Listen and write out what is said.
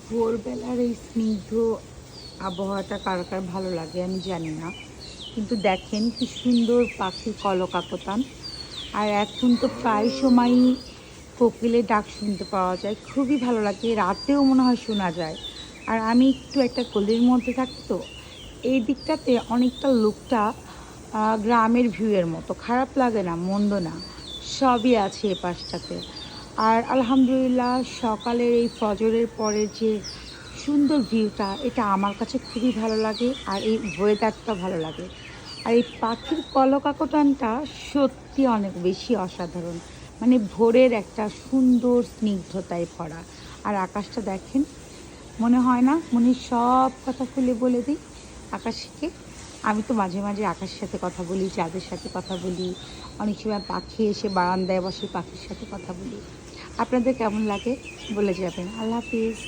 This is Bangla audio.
ভোরবেলার এই স্নিগ্ধ আবহাওয়াটা কার কার ভালো লাগে আমি জানি না, কিন্তু দেখেন কি সুন্দর পাখি কলকাকতান। আর এখন তো প্রায় সময়ই কোকিলের ডাক শুনতে পাওয়া যায়, খুবই ভালো লাগে, রাতেও মনে হয় শোনা যায়। আর আমি একটু একটা গলির মধ্যে থাকি তো, এই দিকটাতে অনেকটা লুকটা গ্রামের ভিউয়ের মতো, খারাপ লাগে না, মন্দ না, সবই আছে এ পাশটাতে। আর আলহামদুলিল্লাহ সকালের এই ফজরের পরে যে সুন্দর ভিউটা, এটা আমার কাছে খুবই ভালো লাগে। আর এই ওয়েদারটা ভালো লাগে। আর এই পাখির কলকাকটানটা সত্যি অনেক বেশি অসাধারণ, মানে ভোরের একটা সুন্দর স্নিগ্ধতায় ভরা। আর আকাশটা দেখেন, মনে হয় না মনে সব কথা খুলে বলে দিই আকাশকে। আমি তো মাঝে মাঝে আকাশের সাথে কথা বলি, চাঁদের সাথে কথা বলি, অনেক সময় পাখি এসে বারান্দায় বসে পাখির সাথে কথা বলি। আপনাদের কেমন লাগে বলে যাবেন। আল্লাহ হাফিজ।